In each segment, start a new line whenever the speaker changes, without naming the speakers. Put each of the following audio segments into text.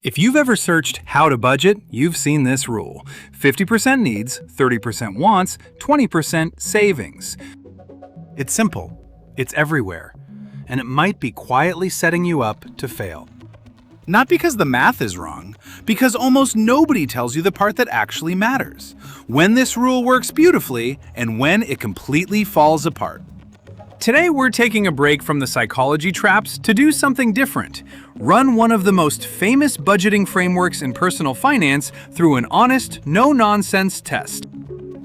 If you've ever searched how to budget, you've seen this rule. 50% needs, 30% wants, 20% savings. It's simple, it's everywhere, and it might be quietly setting you up to fail. Not because the math is wrong, because almost nobody tells you the part that actually matters. When this rule works beautifully, and when it completely falls apart. Today we're taking a break from the psychology traps to do something different. Run one of the most famous budgeting frameworks in personal finance through an honest, no-nonsense test.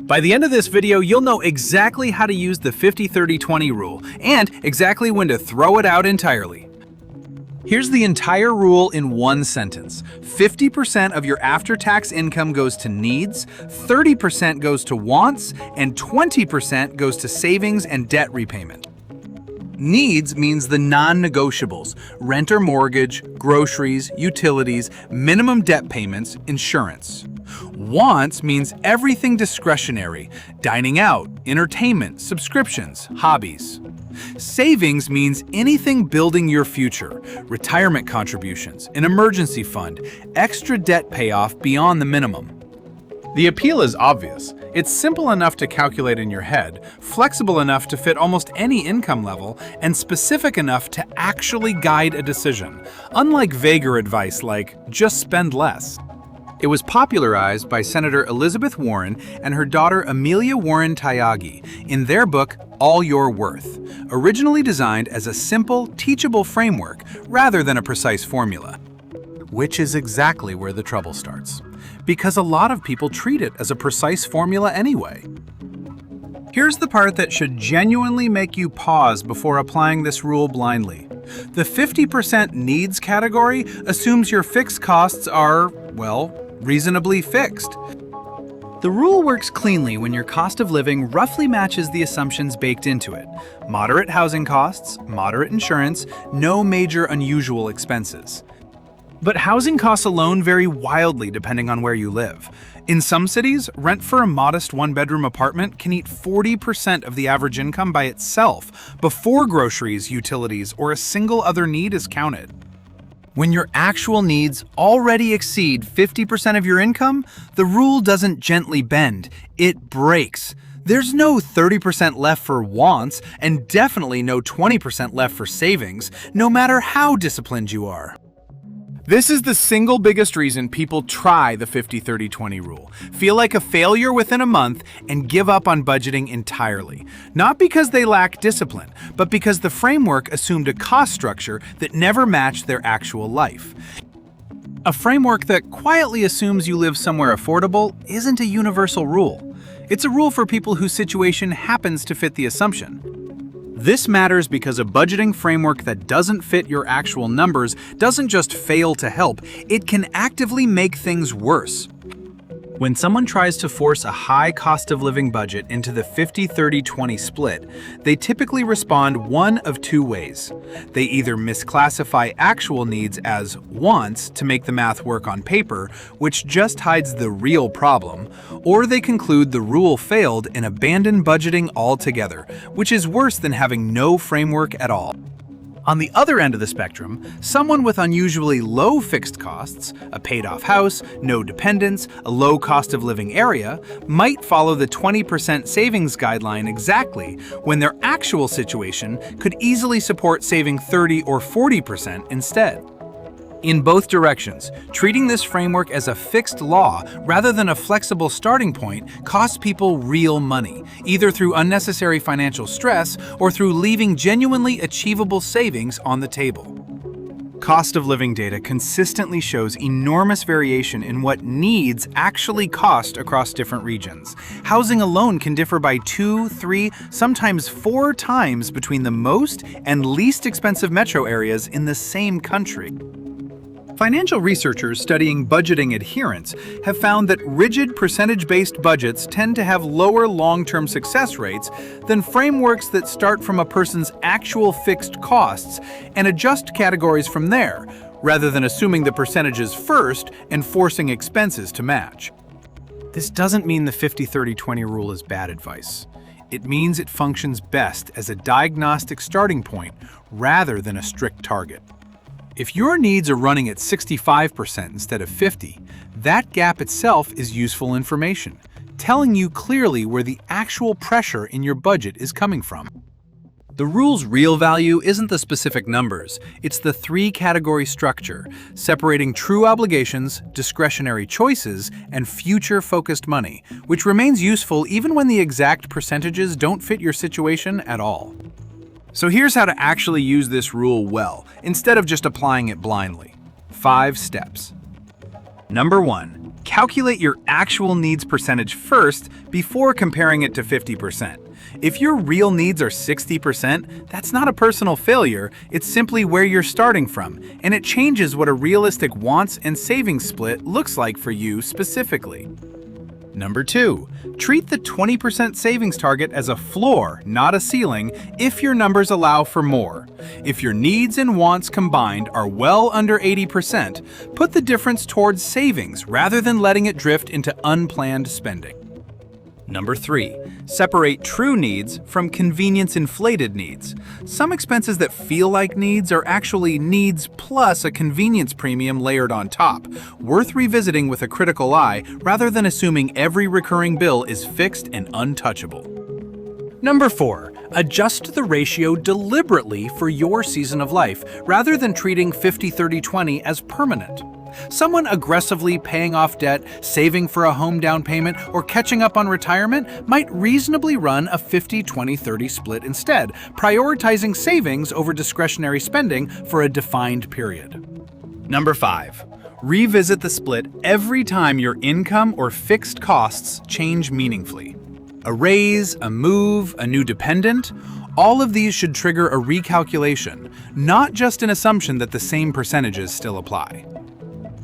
By the end of this video, you'll know exactly how to use the 50-30-20 rule and exactly when to throw it out entirely. Here's the entire rule in one sentence. 50% of your after-tax income goes to needs, 30% goes to wants, and 20% goes to savings and debt repayment. Needs means the non-negotiables: rent or mortgage, groceries, utilities, minimum debt payments, insurance. Wants means everything discretionary: dining out, entertainment, subscriptions, hobbies. Savings means anything building your future: retirement contributions, an emergency fund, extra debt payoff beyond the minimum. The appeal is obvious. It's simple enough to calculate in your head, flexible enough to fit almost any income level, and specific enough to actually guide a decision, unlike vaguer advice like, just spend less. It was popularized by Senator Elizabeth Warren and her daughter Amelia Warren Tyagi in their book, All Your Worth, originally designed as a simple, teachable framework rather than a precise formula. Which is exactly where the trouble starts, because a lot of people treat it as a precise formula anyway. Here's the part that should genuinely make you pause before applying this rule blindly. The 50% needs category assumes your fixed costs are, well, reasonably fixed. The rule works cleanly when your cost of living roughly matches the assumptions baked into it. Moderate housing costs, moderate insurance, no major unusual expenses. But housing costs alone vary wildly depending on where you live. In some cities, rent for a modest one-bedroom apartment can eat 40% of the average income by itself, before groceries, utilities, or a single other need is counted. When your actual needs already exceed 50% of your income, the rule doesn't gently bend, it breaks. There's no 30% left for wants, and definitely no 20% left for savings, no matter how disciplined you are. This is the single biggest reason people try the 50-30-20 rule, feel like a failure within a month, and give up on budgeting entirely. Not because they lack discipline, but because the framework assumed a cost structure that never matched their actual life. A framework that quietly assumes you live somewhere affordable isn't a universal rule. It's a rule for people whose situation happens to fit the assumption. This matters because a budgeting framework that doesn't fit your actual numbers doesn't just fail to help, it can actively make things worse. When someone tries to force a high cost of living budget into the 50-30-20 split, they typically respond one of two ways. They either misclassify actual needs as wants to make the math work on paper, which just hides the real problem, or they conclude the rule failed and abandon budgeting altogether, which is worse than having no framework at all. On the other end of the spectrum, someone with unusually low fixed costs, a paid-off house, no dependents, a low cost of living area, might follow the 20% savings guideline exactly when their actual situation could easily support saving 30 or 40% instead. In both directions, treating this framework as a fixed law rather than a flexible starting point costs people real money, either through unnecessary financial stress or through leaving genuinely achievable savings on the table. Cost of living data consistently shows enormous variation in what needs actually cost across different regions. Housing alone can differ by 2, 3, sometimes 4 times between the most and least expensive metro areas in the same country. Financial researchers studying budgeting adherence have found that rigid percentage-based budgets tend to have lower long-term success rates than frameworks that start from a person's actual fixed costs and adjust categories from there, rather than assuming the percentages first and forcing expenses to match. This doesn't mean the 50-30-20 rule is bad advice. It means it functions best as a diagnostic starting point rather than a strict target. If your needs are running at 65% instead of 50%, that gap itself is useful information, telling you clearly where the actual pressure in your budget is coming from. The rule's real value isn't the specific numbers, it's the three-category structure, separating true obligations, discretionary choices, and future-focused money, which remains useful even when the exact percentages don't fit your situation at all. So here's how to actually use this rule well, instead of just applying it blindly. 5 steps. Number 1. Calculate your actual needs percentage first before comparing it to 50%. If your real needs are 60%, that's not a personal failure, it's simply where you're starting from, and it changes what a realistic wants and savings split looks like for you specifically. Number 2. Treat the 20% savings target as a floor, not a ceiling, if your numbers allow for more. If your needs and wants combined are well under 80%, put the difference towards savings rather than letting it drift into unplanned spending. Number 3. Separate true needs from convenience-inflated needs. Some expenses that feel like needs are actually needs plus a convenience premium layered on top, worth revisiting with a critical eye rather than assuming every recurring bill is fixed and untouchable. Number 4. Adjust the ratio deliberately for your season of life, rather than treating 50-30-20 as permanent. Someone aggressively paying off debt, saving for a home down payment, or catching up on retirement might reasonably run a 50-20-30 split instead, prioritizing savings over discretionary spending for a defined period. Number 5. Revisit the split every time your income or fixed costs change meaningfully. A raise, a move, a new dependent, all of these should trigger a recalculation, not just an assumption that the same percentages still apply.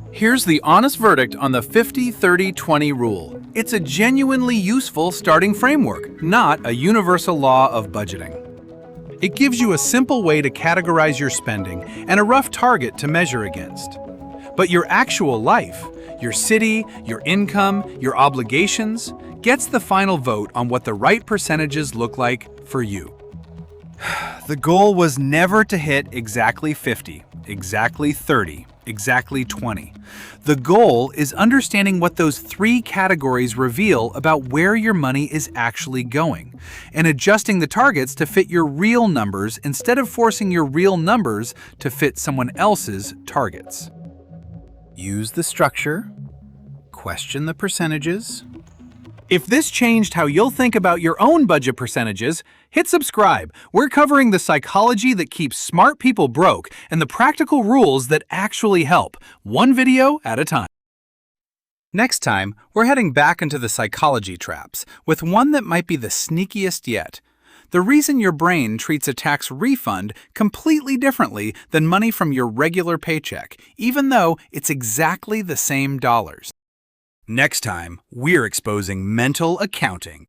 Here's the honest verdict on the 50-30-20 rule. It's a genuinely useful starting framework, not a universal law of budgeting. It gives you a simple way to categorize your spending and a rough target to measure against. But your actual life, your city, your income, your obligations, gets the final vote on what the right percentages look like for you. The goal was never to hit exactly 50, exactly 30, exactly 20. The goal is understanding what those 3 categories reveal about where your money is actually going, and adjusting the targets to fit your real numbers instead of forcing your real numbers to fit someone else's targets. Use the structure, question the percentages. If this changed how you'll think about your own budget percentages, hit subscribe. We're covering the psychology that keeps smart people broke and the practical rules that actually help, one video at a time. Next time, we're heading back into the psychology traps, with one that might be the sneakiest yet. The reason your brain treats a tax refund completely differently than money from your regular paycheck, even though it's exactly the same dollars. Next time, we're exposing mental accounting.